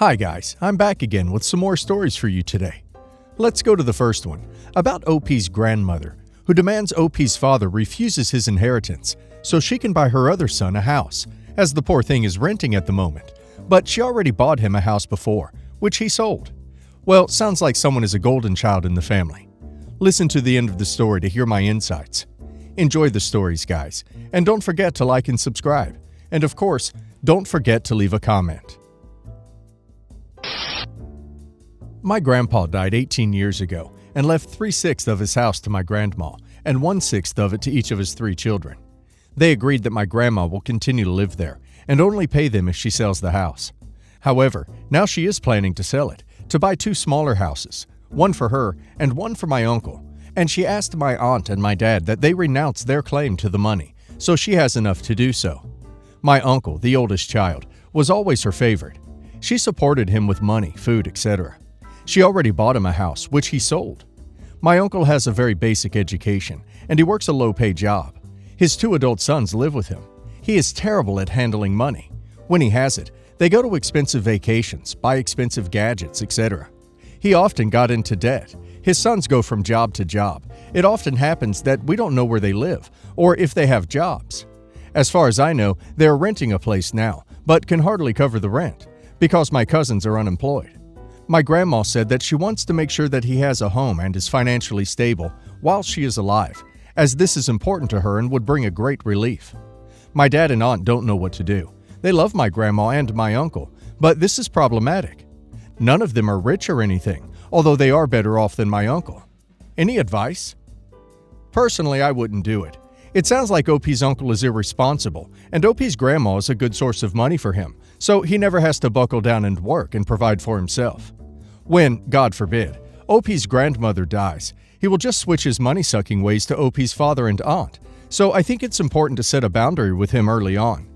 Hi guys, I'm back again with some more stories for you today. Let's go to the first one, about OP's grandmother, who demands OP's father refuses his inheritance so she can buy her other son a house, as the poor thing is renting at the moment, but she already bought him a house before, which he sold. Well, sounds like someone is a golden child in the family. Listen to the end of the story to hear my insights. Enjoy the stories, guys, and don't forget to like and subscribe. And of course, don't forget to leave a comment. My grandpa died 18 years ago and left 3/6 of his house to my grandma and 1/6 of it to each of his 3 children. They agreed that my grandma will continue to live there and only pay them if she sells the house. However, now she is planning to sell it, to buy 2 smaller houses, one for her and one for my uncle, and she asked my aunt and my dad that they renounce their claim to the money, so she has enough to do so. My uncle, the oldest child, was always her favorite. She supported him with money, food, etc. She already bought him a house, which he sold. My uncle has a very basic education, and he works a low-paid job. His 2 adult sons live with him. He is terrible at handling money. When he has it, they go to expensive vacations, buy expensive gadgets, etc. He often got into debt. His sons go from job to job. It often happens that we don't know where they live, or if they have jobs. As far as I know, they are renting a place now, but can hardly cover the rent, because my cousins are unemployed. My grandma said that she wants to make sure that he has a home and is financially stable while she is alive, as this is important to her and would bring a great relief. My dad and aunt don't know what to do. They love my grandma and my uncle, but this is problematic. None of them are rich or anything, although they are better off than my uncle. Any advice? Personally, I wouldn't do it. It sounds like OP's uncle is irresponsible, and OP's grandma is a good source of money for him, so he never has to buckle down and work and provide for himself. When, God forbid, OP's grandmother dies, he will just switch his money-sucking ways to OP's father and aunt, so I think it's important to set a boundary with him early on.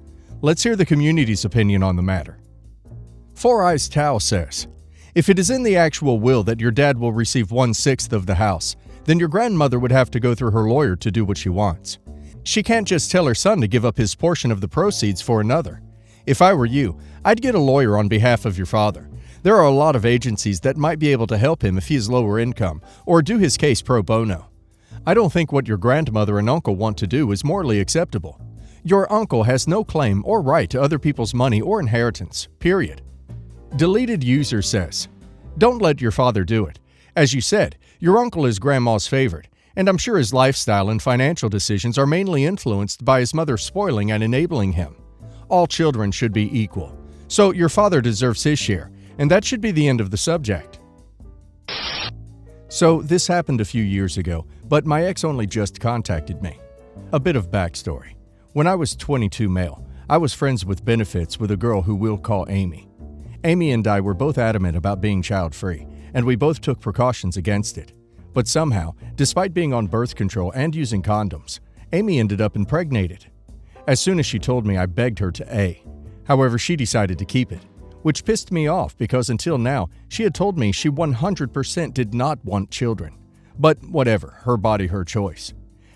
Let's hear the community's opinion on the matter. Four Eyes Tao says, if it is in the actual will that your dad will receive 1/6 of the house, then your grandmother would have to go through her lawyer to do what she wants. She can't just tell her son to give up his portion of the proceeds for another. If I were you, I'd get a lawyer on behalf of your father. There are a lot of agencies that might be able to help him if he is lower income, or do his case pro bono. I don't think what your grandmother and uncle want to do is morally acceptable. Your uncle has no claim or right to other people's money or inheritance, period. Deleted User says, don't let your father do it. As you said, your uncle is grandma's favorite, and I'm sure his lifestyle and financial decisions are mainly influenced by his mother spoiling and enabling him. All children should be equal, so your father deserves his share, and that should be the end of the subject. So this happened a few years ago, but my ex only just contacted me. A bit of backstory. When I was 22 male, I was friends with benefits with a girl who we'll call Amy. Amy and I were both adamant about being child-free, and we both took precautions against it. But somehow, despite being on birth control and using condoms, Amy ended up impregnated. As soon as she told me, I begged her to A. However, she decided to keep it, which pissed me off because until now, she had told me she 100% did not want children. But whatever, her body, her choice.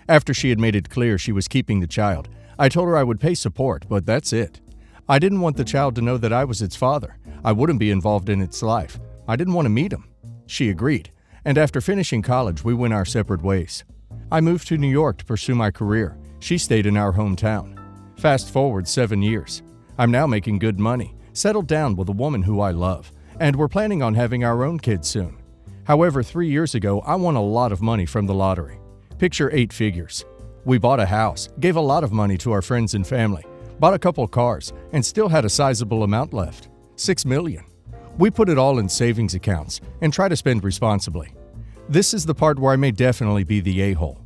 After she had made it clear she was keeping the child, I told her I would pay support, but that's it. I didn't want the child to know that I was its father. I wouldn't be involved in its life. I didn't want to meet him. She agreed, and after finishing college, we went our separate ways. I moved to New York to pursue my career. She stayed in our hometown. Fast forward 7 years. I'm now making good money, settled down with a woman who I love, and we're planning on having our own kids soon. However, 3 years ago, I won a lot of money from the lottery. Picture 8 figures. We bought a house, gave a lot of money to our friends and family, bought a couple cars, and still had a sizable amount left, $6 million. We put it all in savings accounts and try to spend responsibly. This is the part where I may definitely be the a-hole.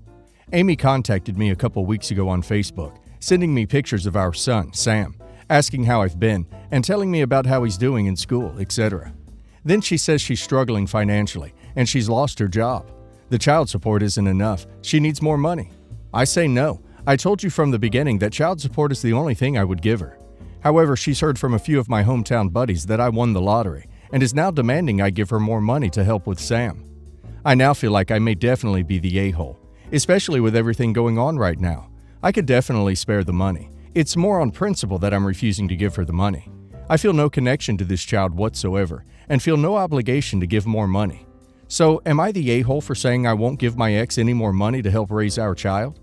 Amy contacted me a couple weeks ago on Facebook, sending me pictures of our son, Sam, asking how I've been and telling me about how he's doing in school, etc. Then she says she's struggling financially and she's lost her job. The child support isn't enough. She needs more money. I say no. I told you from the beginning that child support is the only thing I would give her. However, she's heard from a few of my hometown buddies that I won the lottery and is now demanding I give her more money to help with Sam. I now feel like I may definitely be the a-hole, especially with everything going on right now. I could definitely spare the money. It's more on principle that I'm refusing to give her the money. I feel no connection to this child whatsoever and feel no obligation to give more money. So, am I the a-hole for saying I won't give my ex any more money to help raise our child?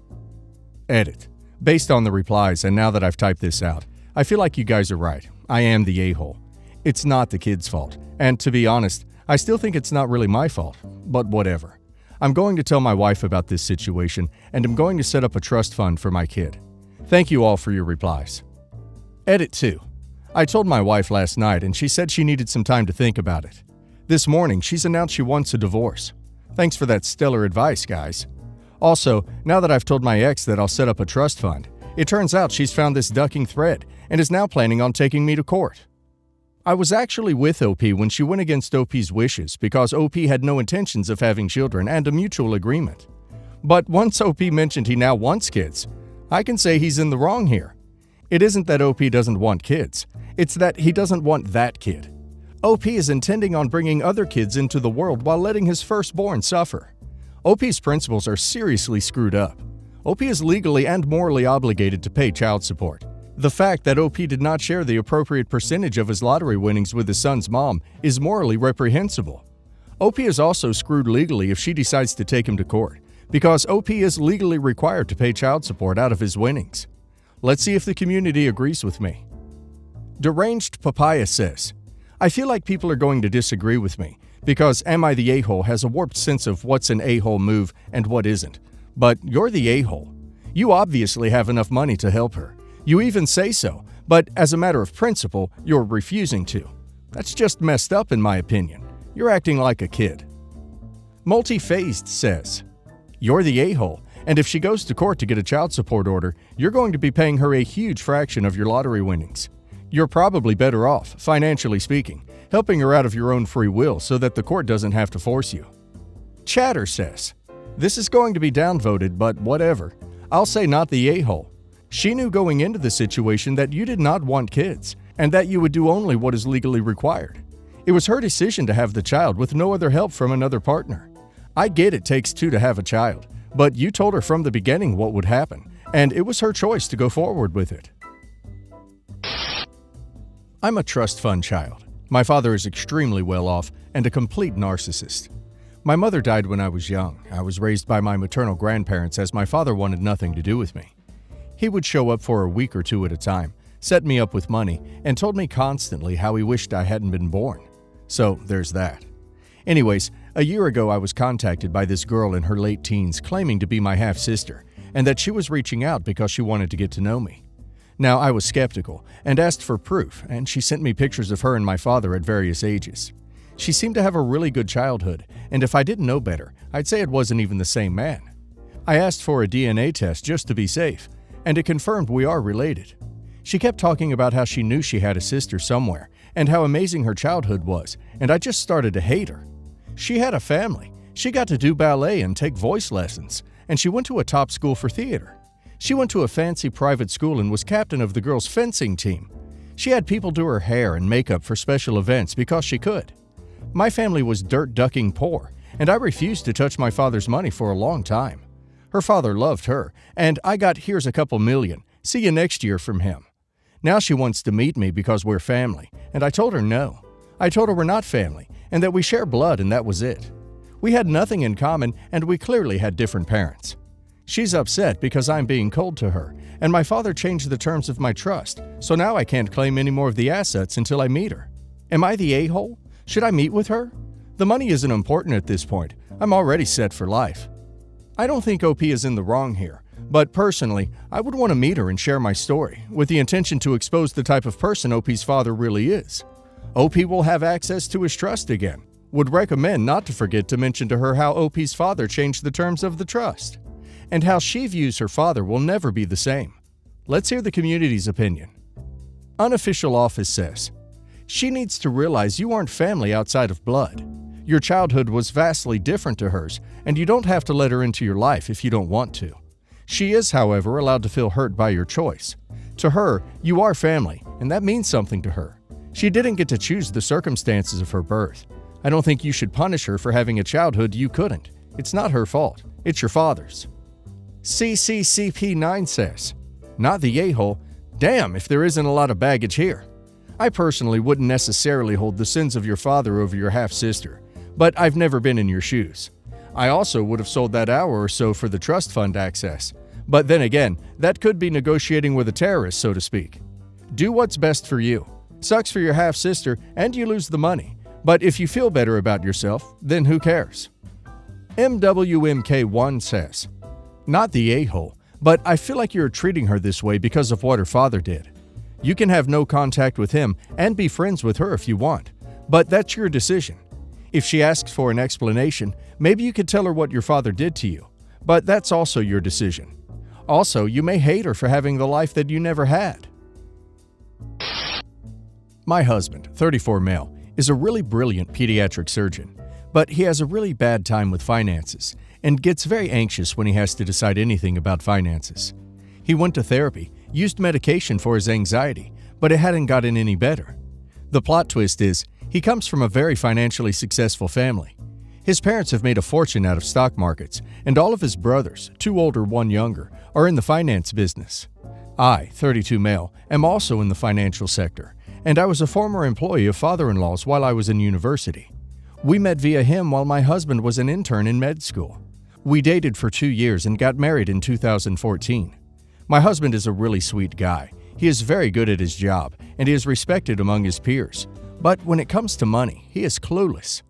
Edit. Based on the replies and now that I've typed this out, I feel like you guys are right. I am the a-hole. It's not the kid's fault. And to be honest, I still think it's not really my fault. But whatever. I'm going to tell my wife about this situation and I'm going to set up a trust fund for my kid. Thank you all for your replies. Edit 2. I told my wife last night and she said she needed some time to think about it. This morning, she's announced she wants a divorce. Thanks for that stellar advice, guys. Also, now that I've told my ex that I'll set up a trust fund, it turns out she's found this ducking thread and is now planning on taking me to court. I was actually with OP when she went against OP's wishes because OP had no intentions of having children and a mutual agreement. But once OP mentioned he now wants kids, I can say he's in the wrong here. It isn't that OP doesn't want kids, it's that he doesn't want that kid. OP is intending on bringing other kids into the world while letting his firstborn suffer. OP's principles are seriously screwed up. OP is legally and morally obligated to pay child support. The fact that OP did not share the appropriate percentage of his lottery winnings with his son's mom is morally reprehensible. OP is also screwed legally if she decides to take him to court, because OP is legally required to pay child support out of his winnings. Let's see if the community agrees with me. Deranged Papaya says, I feel like people are going to disagree with me, because Am I the A-hole has a warped sense of what's an a-hole move and what isn't. But you're the a-hole. You obviously have enough money to help her. You even say so, but as a matter of principle, you're refusing to. That's just messed up in my opinion. You're acting like a kid. Multi-phased says, you're the a-hole, and if she goes to court to get a child support order, you're going to be paying her a huge fraction of your lottery winnings. You're probably better off, financially speaking, helping her out of your own free will so that the court doesn't have to force you. Chatter says, this is going to be downvoted, but whatever. I'll say not the a-hole. She knew going into the situation that you did not want kids, and that you would do only what is legally required. It was her decision to have the child with no other help from another partner. I get it takes two to have a child, but you told her from the beginning what would happen, and it was her choice to go forward with it. I'm a trust fund child. My father is extremely well off and a complete narcissist. My mother died when I was young. I was raised by my maternal grandparents as my father wanted nothing to do with me. He would show up for a week or two at a time, set me up with money, and told me constantly how he wished I hadn't been born. So there's that. Anyways, a year ago I was contacted by this girl in her late teens claiming to be my half-sister and that she was reaching out because she wanted to get to know me. Now, I was skeptical and asked for proof, and she sent me pictures of her and my father at various ages. She seemed to have a really good childhood, and if I didn't know better, I'd say it wasn't even the same man. I asked for a DNA test just to be safe, and it confirmed we are related. She kept talking about how she knew she had a sister somewhere, and how amazing her childhood was, and I just started to hate her. She had a family, she got to do ballet and take voice lessons, and she went to a top school for theater. She went to a fancy private school and was captain of the girls' fencing team. She had people do her hair and makeup for special events because she could. My family was dirt-ducking poor, and I refused to touch my father's money for a long time. Her father loved her, and I got "here's a couple million, see you next year" from him. Now she wants to meet me because we're family, and I told her no. I told her we're not family, and that we share blood and that was it. We had nothing in common, and we clearly had different parents. She's upset because I'm being cold to her, and my father changed the terms of my trust, so now I can't claim any more of the assets until I meet her. Am I the a-hole? Should I meet with her? The money isn't important at this point. I'm already set for life. I don't think OP is in the wrong here, but personally, I would want to meet her and share my story, with the intention to expose the type of person OP's father really is. OP will have access to his trust again. Would recommend not to forget to mention to her how OP's father changed the terms of the trust, and how she views her father will never be the same. Let's hear the community's opinion. Unofficial Office says, she needs to realize you aren't family outside of blood. Your childhood was vastly different to hers, and you don't have to let her into your life if you don't want to. She is, however, allowed to feel hurt by your choice. To her, you are family, and that means something to her. She didn't get to choose the circumstances of her birth. I don't think you should punish her for having a childhood you couldn't. It's not her fault. It's your father's. CCCP9 says, not the a-hole. Damn if there isn't a lot of baggage here. I personally wouldn't necessarily hold the sins of your father over your half-sister, but I've never been in your shoes. I also would have sold that hour or so for the trust fund access. But then again, that could be negotiating with a terrorist, so to speak. Do what's best for you. Sucks for your half-sister and you lose the money. But if you feel better about yourself, then who cares? MWMK1 says, "Not the a-hole, but I feel like you're treating her this way because of what her father did. You can have no contact with him and be friends with her if you want, but that's your decision. If she asks for an explanation, maybe you could tell her what your father did to you, but that's also your decision. Also, you may hate her for having the life that you never had." My husband, 34 male, is a really brilliant pediatric surgeon, but he has a really bad time with finances and gets very anxious when he has to decide anything about finances. He went to therapy, used medication for his anxiety, but it hadn't gotten any better. The plot twist is, he comes from a very financially successful family. His parents have made a fortune out of stock markets, and all of his brothers, 2 older, 1 younger, are in the finance business. I, 32 male, am also in the financial sector, and I was a former employee of father-in-law's while I was in university. We met via him while my husband was an intern in med school. We dated for 2 years and got married in 2014. My husband is a really sweet guy. He is very good at his job, and he is respected among his peers. But when it comes to money, he is clueless.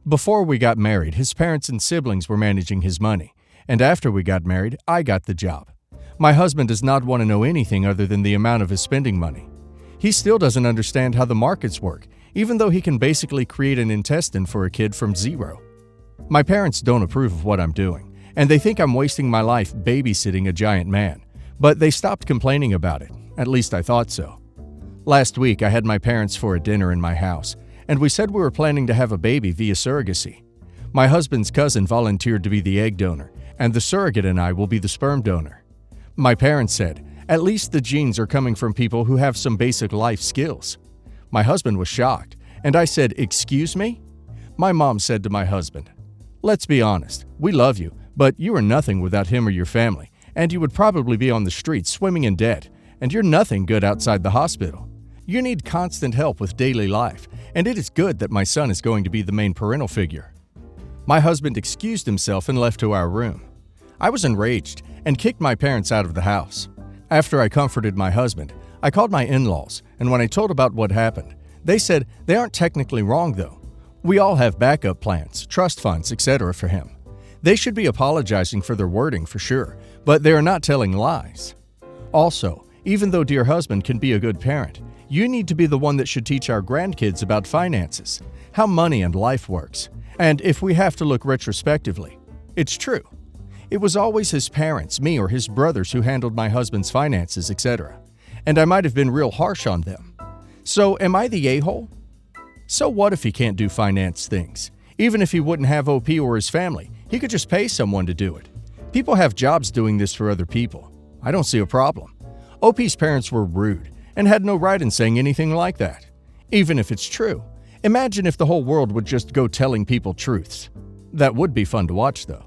Before we got married, his parents and siblings were managing his money, and after we got married, I got the job. My husband does not want to know anything other than the amount of his spending money. He still doesn't understand how the markets work, even though he can basically create an intestine for a kid from zero. My parents don't approve of what I'm doing, and they think I'm wasting my life babysitting a giant man, but they stopped complaining about it. At least I thought so. Last week, I had my parents for a dinner in my house, and we said we were planning to have a baby via surrogacy. My husband's cousin volunteered to be the egg donor, and the surrogate and I will be the sperm donor. My parents said, "At least the genes are coming from people who have some basic life skills." My husband was shocked, and I said, "Excuse me?" My mom said to my husband, "Let's be honest, we love you, but you are nothing without him or your family, and you would probably be on the streets swimming in debt, and you're nothing good outside the hospital. You need constant help with daily life, and it is good that my son is going to be the main parental figure." My husband excused himself and left to our room. I was enraged and kicked my parents out of the house. After I comforted my husband, I called my in-laws, and when I told about what happened, they said they aren't technically wrong though. We all have backup plans, trust funds, etc. for him. They should be apologizing for their wording for sure, but they are not telling lies. Also, even though dear husband can be a good parent, you need to be the one that should teach our grandkids about finances, how money and life works, and if we have to look retrospectively, it's true. It was always his parents, me, or his brothers who handled my husband's finances, etc. And I might have been real harsh on them. So am I the a-hole? So what if he can't do finance things? Even if he wouldn't have OP or his family, he could just pay someone to do it. People have jobs doing this for other people. I don't see a problem. OP's parents were rude and had no right in saying anything like that. Even if it's true, imagine if the whole world would just go telling people truths. That would be fun to watch though.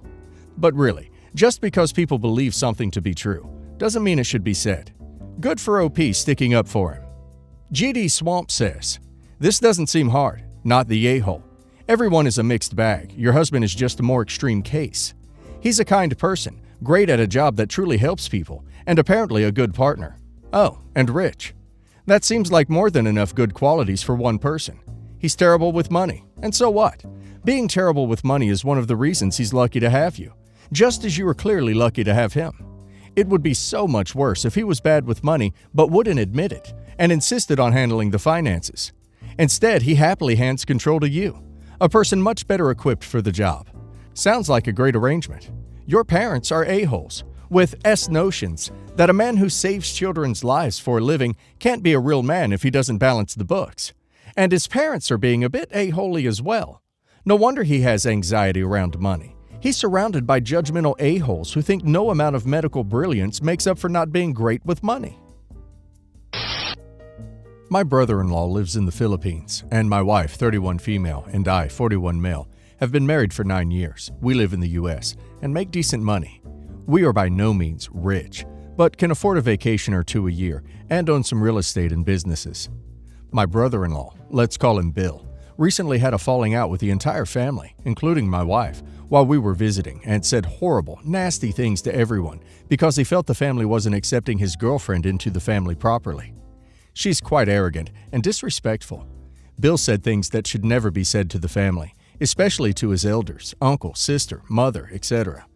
But really, just because people believe something to be true, doesn't mean it should be said. Good for OP sticking up for him. GD Swamp says, "This doesn't seem hard, not the a-hole. Everyone is a mixed bag. Your husband is just a more extreme case. He's a kind person, great at a job that truly helps people, and apparently a good partner. Oh, and rich. That seems like more than enough good qualities for one person. He's terrible with money, and so what? Being terrible with money is one of the reasons he's lucky to have you, just as you are clearly lucky to have him. It would be so much worse if he was bad with money but wouldn't admit it and insisted on handling the finances. Instead, he happily hands control to you, a person much better equipped for the job. Sounds like a great arrangement. Your parents are a-holes, with notions that a man who saves children's lives for a living can't be a real man if he doesn't balance the books. And his parents are being a bit a-holy as well. No wonder he has anxiety around money. He's surrounded by judgmental a-holes who think no amount of medical brilliance makes up for not being great with money." My brother-in-law lives in the Philippines, and my wife, 31 female, and I, 41 male, have been married for 9 years. We live in the US and make decent money. We are by no means rich, but can afford a vacation or two a year and own some real estate and businesses. My brother-in-law, let's call him Bill, recently had a falling out with the entire family, including my wife, while we were visiting, and said horrible, nasty things to everyone because he felt the family wasn't accepting his girlfriend into the family properly. She's quite arrogant and disrespectful. Bill said things that should never be said to the family, especially to his elders, uncle, sister, mother, etc.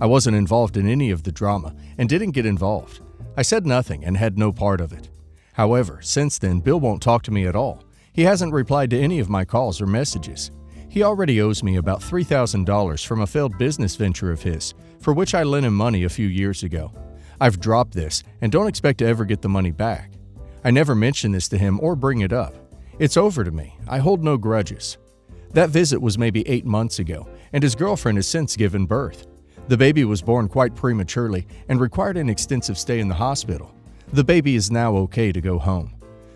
I wasn't involved in any of the drama and didn't get involved. I said nothing and had no part of it. However, since then, Bill won't talk to me at all. He hasn't replied to any of my calls or messages. He already owes me about $3,000 from a failed business venture of his, for which I lent him money a few years ago. I've dropped this and don't expect to ever get the money back. I never mention this to him or bring it up. It's over to me. I hold no grudges. That visit was maybe 8 months ago, and his girlfriend has since given birth. The baby was born quite prematurely and required an extensive stay in the hospital. The baby is now okay to go home.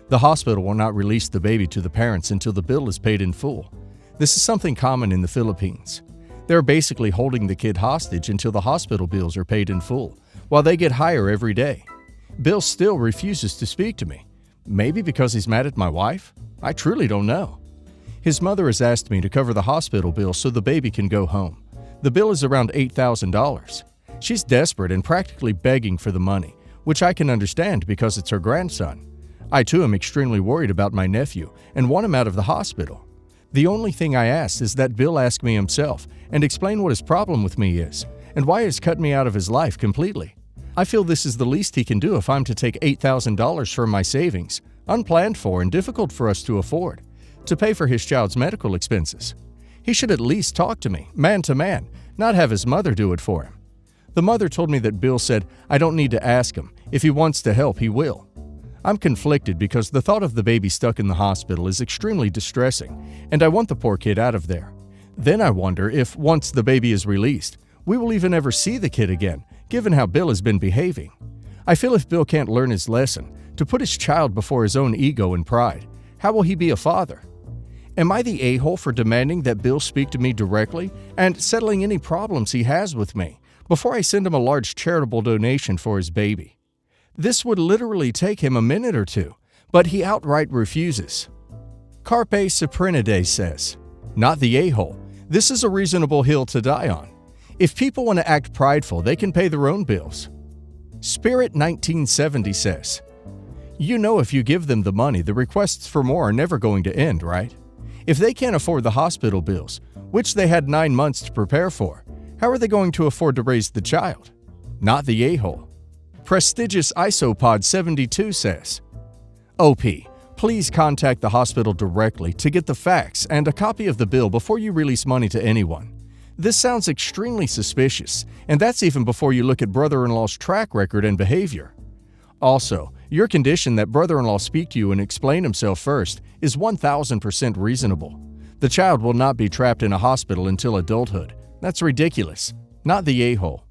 The hospital will not release the baby to the parents until the bill is paid in full. This is something common in the Philippines. They're basically holding the kid hostage until the hospital bills are paid in full, while they get higher every day. Bill still refuses to speak to me. Maybe because he's mad at my wife? I truly don't know. His mother has asked me to cover the hospital bill so the baby can go home. The bill is around $8,000. She's desperate and practically begging for the money, which I can understand because it's her grandson. I too am extremely worried about my nephew and want him out of the hospital. The only thing I ask is that Bill ask me himself and explain what his problem with me is and why he's cut me out of his life completely. I feel this is the least he can do if I'm to take $8,000 from my savings, unplanned for and difficult for us to afford, to pay for his child's medical expenses. He should at least talk to me, man to man, not have his mother do it for him. The mother told me that Bill said I don't need to ask him. If he wants to help, he will. I'm conflicted because the thought of the baby stuck in the hospital is extremely distressing, and I want the poor kid out of there. Then I wonder if, once the baby is released, we will even ever see the kid again, given how Bill has been behaving. I feel if Bill can't learn his lesson, to put his child before his own ego and pride, how will he be a father? Am I the a-hole for demanding that Bill speak to me directly and settling any problems he has with me before I send him a large charitable donation for his baby? This would literally take him a minute or two, but he outright refuses. Carpe Suprinide says, "Not the a-hole. This is a reasonable hill to die on. If people want to act prideful, they can pay their own bills." Spirit 1970 says, "You know if you give them the money, the requests for more are never going to end, right? If they can't afford the hospital bills, which they had 9 months to prepare for, how are they going to afford to raise the child? Not the a-hole." Prestigious Isopod 72 says, "OP, please contact the hospital directly to get the facts and a copy of the bill before you release money to anyone. This sounds extremely suspicious, and that's even before you look at brother-in-law's track record and behavior. Also, your condition that brother-in-law speak to you and explain himself first is 1000% reasonable. The child will not be trapped in a hospital until adulthood. That's ridiculous. Not the a-hole."